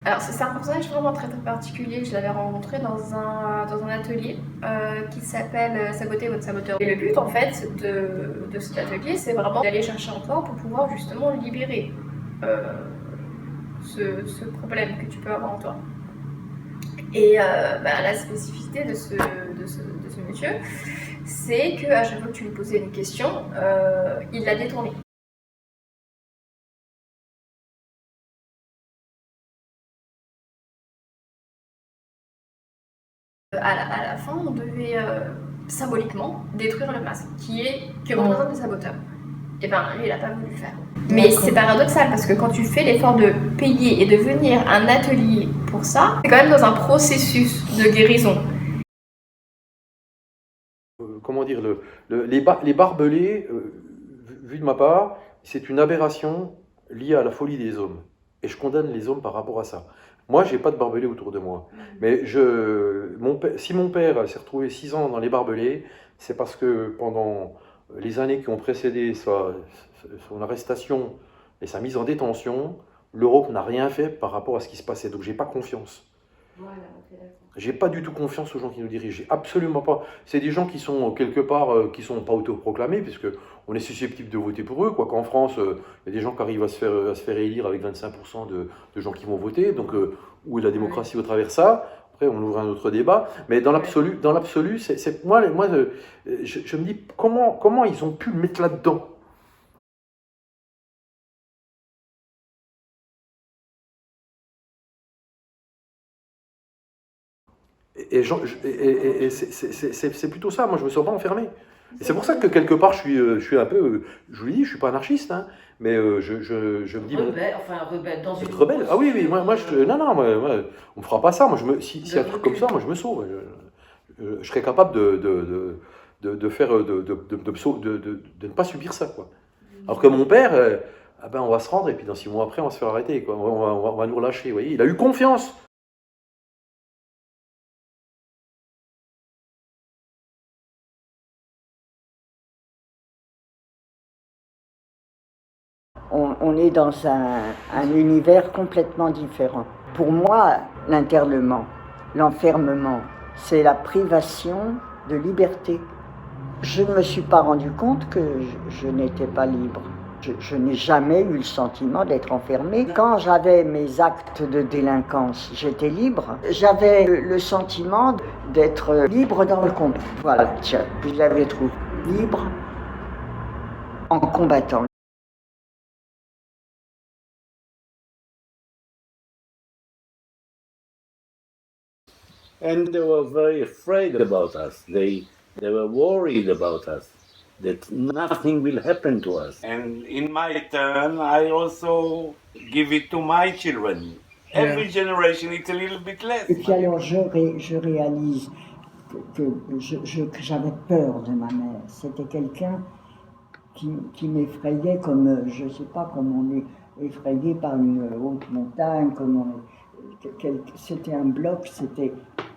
Alors c'est un personnage vraiment très très particulier, je l'avais rencontré dans un atelier qui s'appelle Saboter votre saboteur. Et le but en fait de cet atelier, c'est vraiment d'aller chercher en toi pour pouvoir justement libérer euh, ce problème que tu peux avoir en toi. Et la spécificité de ce monsieur, c'est qu'à chaque fois que tu lui posais une question, il l'a détournée. À la fin, on devait symboliquement détruire le masque qui représente le saboteur. Et ben lui, il a pas voulu le faire. Mais c'est paradoxal parce que quand tu fais l'effort de payer et de venir à un atelier pour ça, c'est quand même dans un processus de guérison. Comment dire, les barbelés, vu de ma part, c'est une aberration liée à la folie des hommes. Et je condamne les hommes par rapport à ça. Moi, j'ai pas de barbelés autour de moi. Mais si mon père s'est retrouvé 6 ans dans les barbelés, c'est parce que pendant les années qui ont précédé son arrestation et sa mise en détention, l'Europe n'a rien fait par rapport à ce qui se passait. Donc, j'ai pas confiance. Voilà, ok, d'accord. J'ai pas du tout confiance aux gens qui nous dirigent. J'ai absolument pas. C'est des gens qui sont quelque part, qui sont pas autoproclamés, puisque on est susceptible de voter pour eux. Quoi qu'en France, il y a des gens qui arrivent à se faire élire avec 25% de gens qui vont voter. Donc, où est la démocratie au travers de ça? Après, on ouvre un autre débat. Mais dans l'absolu, moi, je me dis comment ils ont pu le mettre là-dedans. Et c'est plutôt ça. Moi, je me sens pas enfermé. Et c'est pour ça que quelque part, je suis un peu, je vous l'ai dit, je suis pas anarchiste, hein, mais je me dis, bon, Rebelle, enfin rebelle, dans une être rebelle. Ah oui, oui, posture non, non, on me fera pas ça. Moi, si un truc comme ça, moi, je me sauve. Je serais capable de faire, de ne pas subir ça, quoi. Alors que mon père, ah ben, on va se rendre et puis dans 6 mois après, on va se faire arrêter, quoi. On va nous relâcher, vous voyez. Il a eu confiance. On est dans un univers complètement différent. Pour moi, l'internement, l'enfermement, c'est la privation de liberté. Je ne me suis pas rendu compte que je n'étais pas libre. Je n'ai jamais eu le sentiment d'être enfermée. Quand j'avais mes actes de délinquance, j'étais libre. J'avais le sentiment d'être libre dans le combat. Voilà, tiens, vous l'avez trouvé. Libre en combattant. And they were very afraid about us. They were worried about us, that nothing will happen to us. And in my turn, I also give it to my children. Every generation, it's a little bit less. Et puis alors, je réalise que j'avais peur de ma mère. C'était quelqu'un qui m'effrayait comme, je ne sais pas, comme on est effrayé par une haute montagne, c'était un bloc, c'était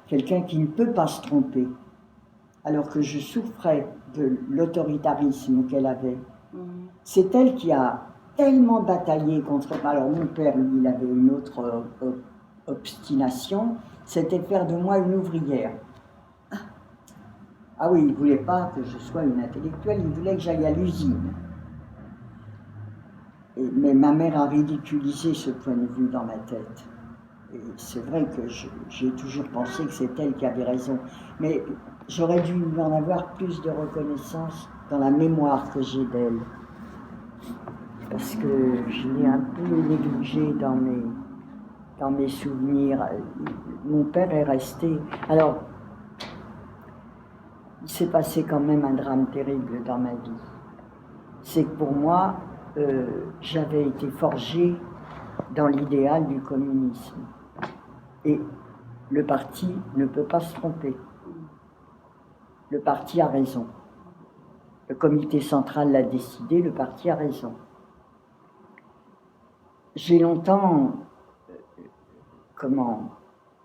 quelqu'un qui ne peut pas se tromper. Alors que je souffrais de l'autoritarisme qu'elle avait. C'est elle qui a tellement bataillé contre... Alors mon père, lui, il avait une autre obstination, c'était de faire de moi une ouvrière. Ah oui, il ne voulait pas que je sois une intellectuelle, il voulait que j'aille à l'usine. Mais ma mère a ridiculisé ce point de vue dans ma tête. Et c'est vrai que j'ai toujours pensé que c'est elle qui avait raison. Mais j'aurais dû en avoir plus de reconnaissance dans la mémoire que j'ai d'elle. Parce que je l'ai un peu négligée dans mes souvenirs. Mon père est resté... Alors, il s'est passé quand même un drame terrible dans ma vie. C'est que pour moi, j'avais été forgée dans l'idéal du communisme. Et le parti ne peut pas se tromper. Le parti a raison. Le comité central l'a décidé, le parti a raison. J'ai longtemps,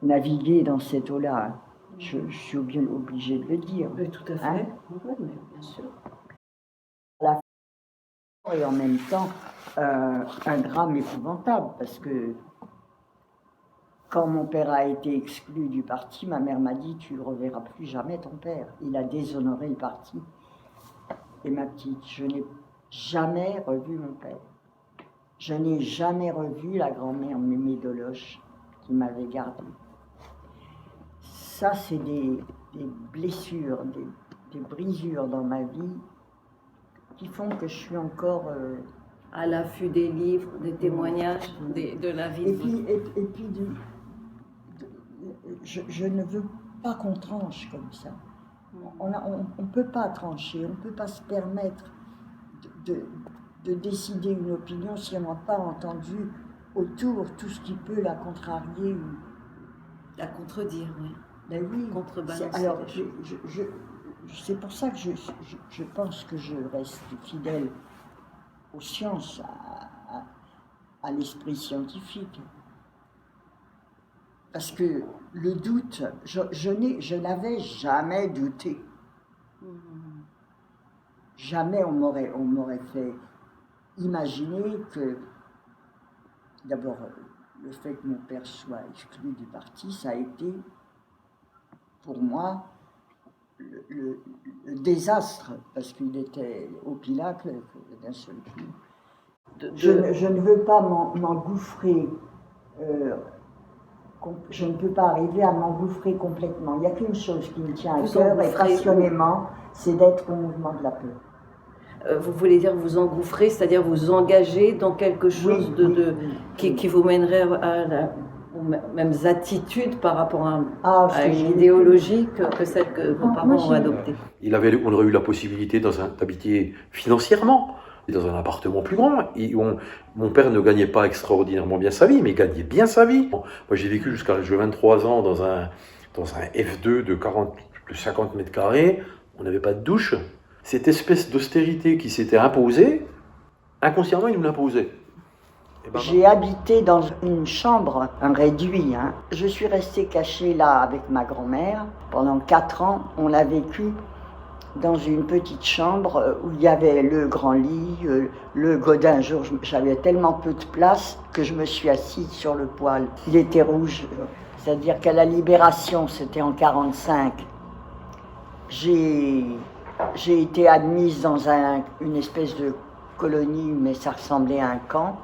navigué dans cette eau-là. Je suis bien obligée de le dire. Oui, tout à fait. Hein? Oui, mais bien sûr. Et en même temps, un drame épouvantable, parce que Quand mon père a été exclu du parti, ma mère m'a dit « Tu ne reverras plus jamais ton père. Il a déshonoré le parti. » Et ma petite, je n'ai jamais revu mon père. Je n'ai jamais revu la grand-mère Mémé Deloche qui m'avait gardée. Ça, c'est des blessures, des brisures dans ma vie qui font que je suis encore... À l'affût des livres, des témoignages, de la vie. Et puis je ne veux pas qu'on tranche comme ça. On ne peut pas trancher, on ne peut pas se permettre de décider une opinion si on n'a pas entendu autour tout ce qui peut la contrarier ou La contredire, oui. Ben oui. Contrebalancer. Alors, c'est pour ça que je pense que je reste fidèle aux sciences, à l'esprit scientifique. Parce que le doute, je n'avais jamais douté. Jamais on m'aurait fait imaginer que, d'abord, le fait que mon père soit exclu du parti, ça a été, pour moi, le désastre, parce qu'il était au pinacle d'un seul coup. Je ne veux pas m'engouffrer, je ne peux pas arriver à m'engouffrer complètement. Il n'y a qu'une chose qui me tient à cœur, et passionnément, c'est d'être au mouvement de la paix. Vous voulez dire vous engouffrer, c'est-à-dire vous engager dans quelque chose qui vous mènerait aux mêmes attitudes par rapport à une idéologie que celle que vos parents ont adoptée. On aurait eu la possibilité d'habiter financièrement dans un appartement plus grand. Mon père ne gagnait pas extraordinairement bien sa vie, mais il gagnait bien sa vie. Moi, j'ai vécu jusqu'à l'âge de 23 ans dans un F2 de 50 mètres carrés. On n'avait pas de douche. Cette espèce d'austérité qui s'était imposée, inconsciemment, il nous l'imposait. J'ai habité dans une chambre, un réduit. Je suis restée cachée là avec ma grand-mère. Pendant 4 ans, on a vécu dans une petite chambre où il y avait le grand lit, le godin. Un jour, j'avais tellement peu de place que je me suis assise sur le poêle. Il était rouge, c'est-à-dire qu'à la Libération, c'était en 1945, j'ai été admise dans une espèce de colonie, mais ça ressemblait à un camp,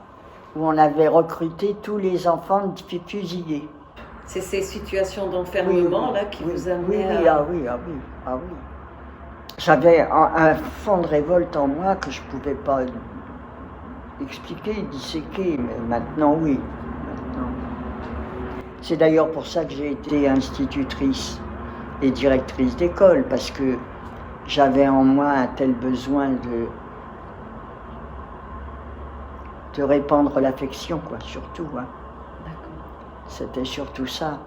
où on avait recruté tous les enfants fusillés. C'est ces situations d'enfermement là qui vous amenaient à... Oui. J'avais un fond de révolte en moi que je ne pouvais pas expliquer, disséquer, mais maintenant oui. C'est d'ailleurs pour ça que j'ai été institutrice et directrice d'école, parce que j'avais en moi un tel besoin de répandre l'affection, quoi, surtout. C'était surtout ça.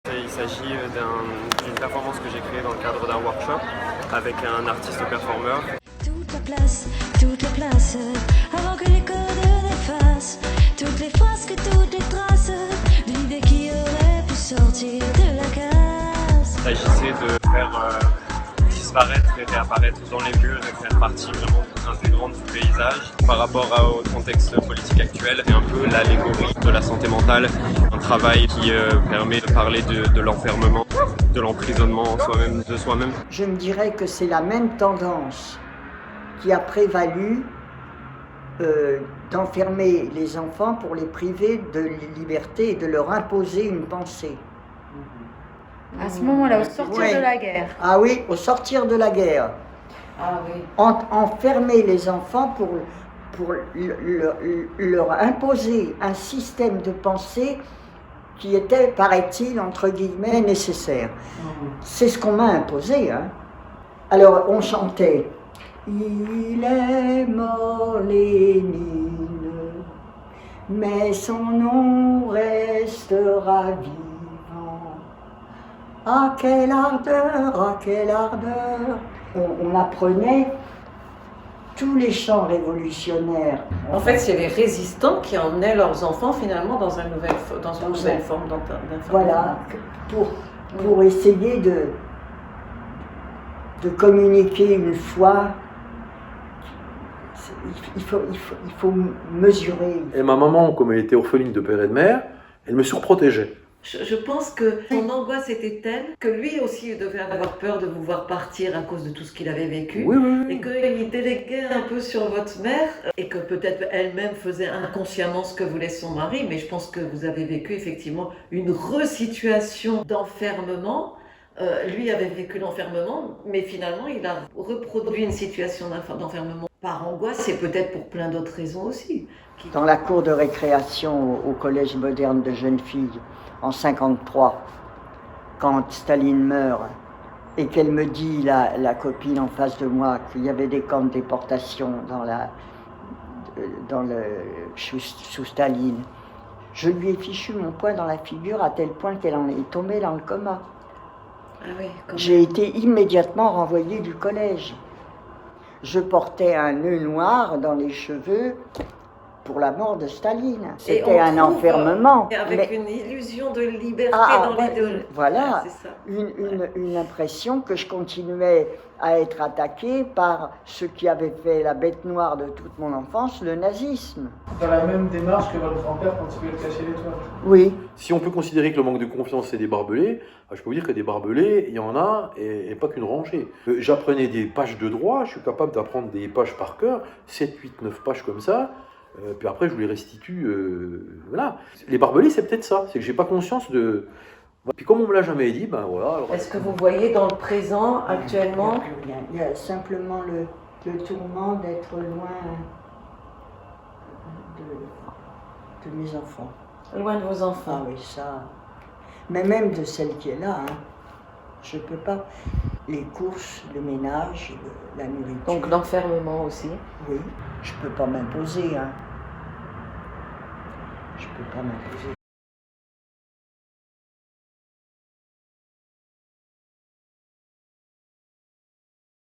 Il s'agit d'une performance que j'ai créée dans le cadre d'un workshop avec un artiste performeur. Toute la place, avant que les codes n'effacent toutes les frasques, toutes les traces d'idées qui auraient pu sortir de la case. Il s'agissait de faire disparaître et réapparaître dans les murs et faire partie vraiment intégrante du paysage par rapport au contexte politique actuel et un peu l'allégorie de la santé mentale, un travail qui permet de parler de l'enfermement, de l'emprisonnement de soi-même. Je me dirais que c'est la même tendance qui a prévalu d'enfermer les enfants pour les priver de liberté et de leur imposer une pensée. À ce moment-là, au sortir de la guerre. Ah oui, au sortir de la guerre. Ah oui. Enfermer les enfants pour leur imposer un système de pensée qui était, paraît-il, entre guillemets, nécessaire. C'est ce qu'on m'a imposé. Alors, on chantait « Il est mort Lénine, mais son nom restera vivant. Ah, quelle ardeur, ah, quelle ardeur !» On apprenait tous les chants révolutionnaires. En fait, c'est les résistants qui emmenaient leurs enfants finalement dans une nouvelle forme d'information. Voilà, pour essayer de communiquer une foi. il faut mesurer. Et ma maman, comme elle était orpheline de père et de mère, elle me surprotégeait. Je pense que son angoisse était telle que lui aussi devait avoir peur de vous voir partir à cause de tout ce qu'il avait vécu. Oui, oui, oui. Et qu'il déléguait un peu sur votre mère et que peut-être elle-même faisait inconsciemment ce que voulait son mari, mais je pense que vous avez vécu effectivement une resituation d'enfermement. Lui avait vécu l'enfermement, mais finalement il a reproduit une situation d'enfermement par angoisse et peut-être pour plein d'autres raisons aussi. Dans la cour de récréation au collège moderne de jeunes filles, en 1953, quand Staline meurt, et qu'elle me dit, la copine en face de moi, qu'il y avait des camps de déportation sous Staline, je lui ai fichu mon poing dans la figure à tel point qu'elle en est tombée dans le coma. Ah oui, J'ai été immédiatement renvoyée du collège. Je portais un nœud noir dans les cheveux pour la mort de Staline. C'était un enfermement. Avec une illusion de liberté dans ouais, l'idéologie. Voilà, c'est ça. une impression que je continuais à être attaquée par ceux qui avaient fait la bête noire de toute mon enfance, le nazisme. Dans la même démarche que votre grand-père quand il voulait cacher l'étoile. Oui. Si on peut considérer que le manque de confiance c'est des barbelés, je peux vous dire que des barbelés, il y en a et pas qu'une rangée. J'apprenais des pages de droit, je suis capable d'apprendre des pages par cœur, 7, 8, 9 pages comme ça. Puis après, je vous les restitue. Voilà. Les barbelés, c'est peut-être ça. C'est que j'ai pas conscience de. Puis comme on me l'a jamais dit, ben voilà. Alors... Est-ce que vous voyez dans le présent actuellement? Il y a simplement le tourment d'être loin de mes enfants. Loin de vos enfants. Ah oui, ça. Mais même de celle qui est là, hein. Je peux pas. Les courses, le ménage, la nourriture. Donc l'enfermement aussi. Oui, je peux pas m'imposer, hein. Je peux pas m'imposer.